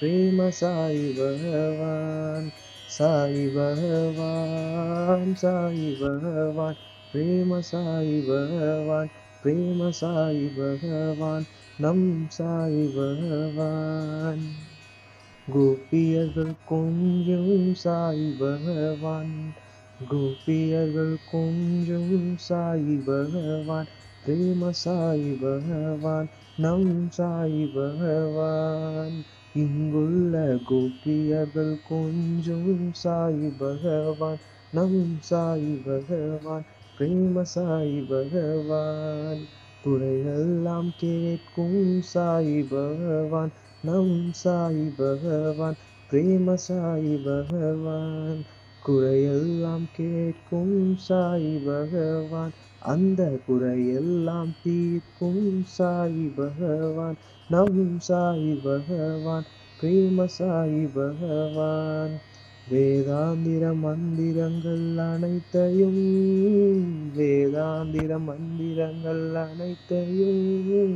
प्रेम साई भगवान, साई भगवान, साई भगवान, प्रेम साई भगवान, प्रेम साई भगवान, नम साई भगवान. கோபியர்கள் கொஞ்சம் சாய் பகவான், கோபியர்கள் கொஞ்சம் சாய் பகவான், பிரேம சாய் பகவான், நம் சாய் பகவான். இங்குள்ள கோபியர்கள் கொஞ்சம் சாய் பகவான், நம் சாய் பகவான், பிரேம சாய் பகவான். குறையெல்லாம் கேட்கும் சாய் பகவான், நம் சாய் பகவான், பிரேம சாய் பகவான். குறையெல்லாம் கேட்கும் சாய் பகவான், அந்த குறையெல்லாம் தீர்க்கும் சாய் பகவான், நம் சாய் பகவான், பிரேம சாய் பகவான். வேதாந்திர மந்திரங்கள் அனைத்தையும், வேதாந்திர மந்திரங்கள் அனைத்தையும்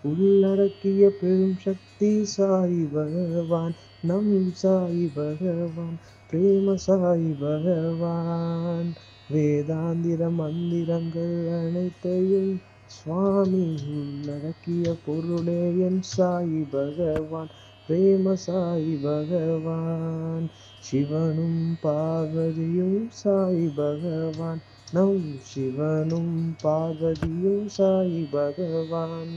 உள்ளடக்கிய பெரும் சக்தி சாய் பகவான், நம் சாய் பகவான், பிரேம சாய் பகவான். வேதாந்திர மந்திரங்கள் அனைத்தையும் சுவாமி உள்ளடக்கிய பொருளே என் சாய் பகவான், பிரேம சாய் பகவான். சிவனும் பார்வதியும் சாய் பகவான், நம் சிவனும் பார்வதியும் சாய் பகவான்.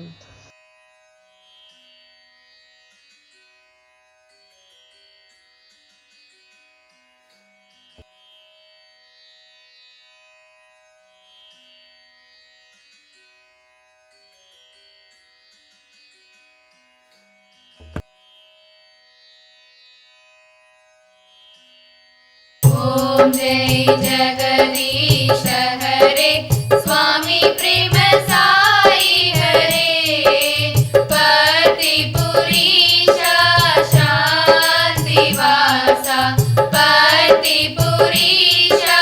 ओम जय जगदीश हरे, स्वामी प्रेम साई हरे. पति पुरीशा शांति वासा, पति पुरीशा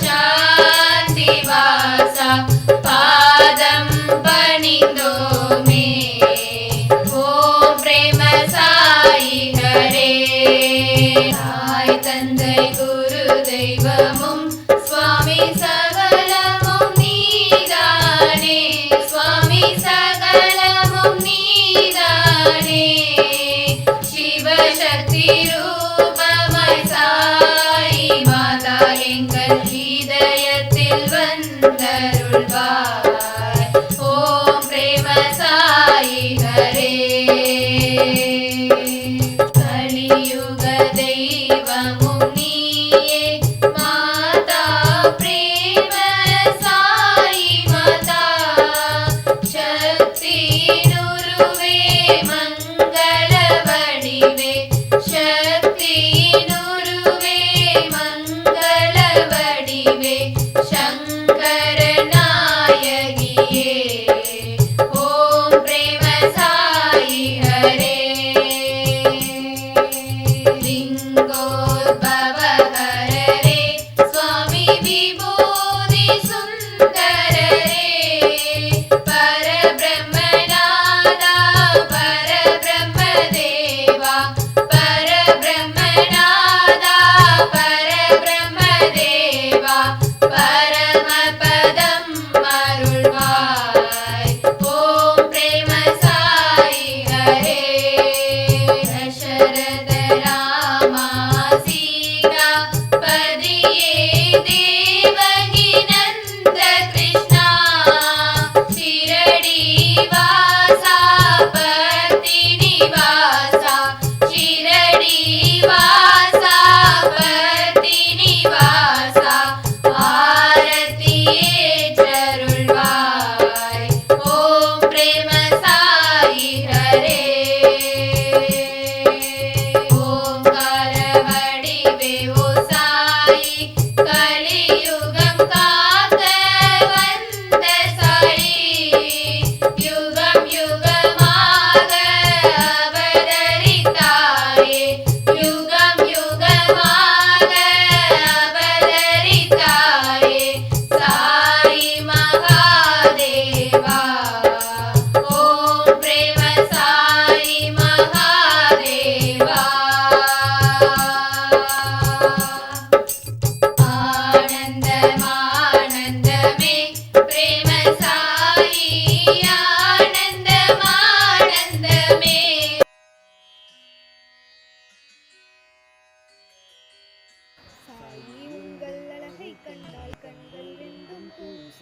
शांति वासा, पादम पणिंदो मे. ओम प्रेम साई हरे. தாய் தந்தை குரு தெய்வமும் சுவாமி சகலமும் நீதானே, சுவாமி சகலமும் நீதானே. சிவசக்தி ரூபமாய் சாய் மாதா எங்கள் இதயத்தில் வந்தருள்வாய். ஓம் பிரேம சாய் ஹரே. கலியுக தெய்வமும் நீயே மாதா, பிரேம சாய் மாதா. சக்தி நுருவே மங்கள வடிவே, சக்தி நுருவே மங்கள வடிவே. சங்கர நாயகி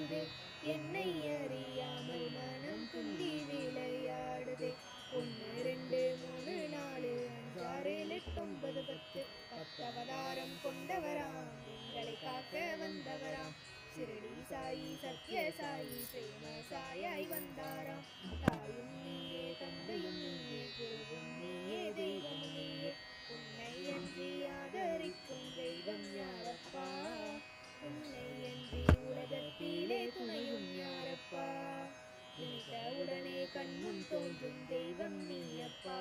கூசுதே என்னை அறியாமல் மனம் துள்ளி விளையாடுதே 1 2 3 4 5 6 7 8 9 10 10 அவதாரம் கொண்டவராம் எங்களை காக்க வந்தவராம் சிரடி சாயி சத்ய சாயி பிரேம சாயாய் வந்தாராம் தாயும் நீயே தந்தையும் நீயே குருவும் நீயே தெய்வமும் நீயே உன்னை அன்றி ஆதரிக்கும் தெய்வம் யாரப்பா உன்னை அன்றி உலகத்திலே துணையும் யாரப்பா நினைத்த உடனே கண்முன் தோன்றும் தெய்வம் நீயப்பா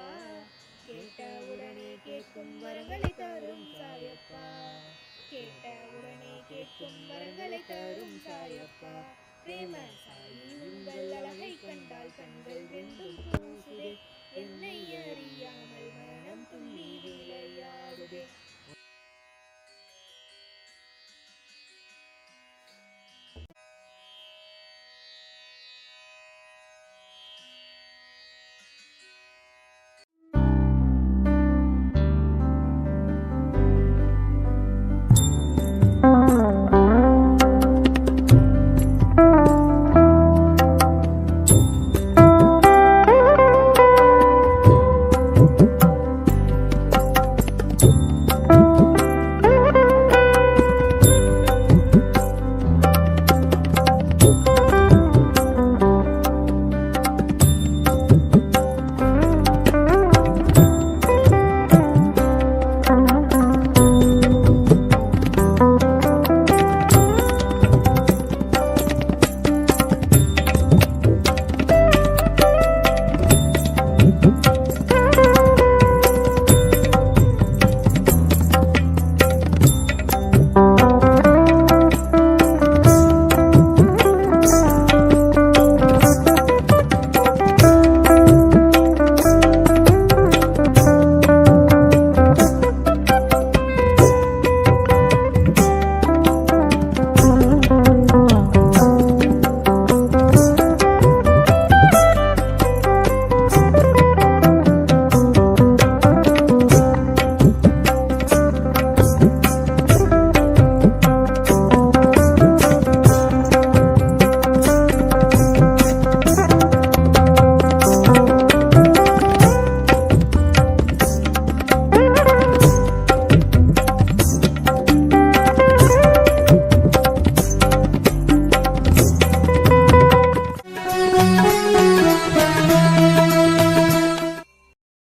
கேட்ட உடனே கேட்கும் வரங்களை தரும் சாயப்பா கேட்ட உடனே கேட்கும் வரங்களை தரும் சாயப்பா பிரேம சாயி உங்கள் அழகை கண்டால் கண்கள் ரெண்டும் கூசுதே என்னை அறியாமல் மனம் துள்ளி விளையாடுதே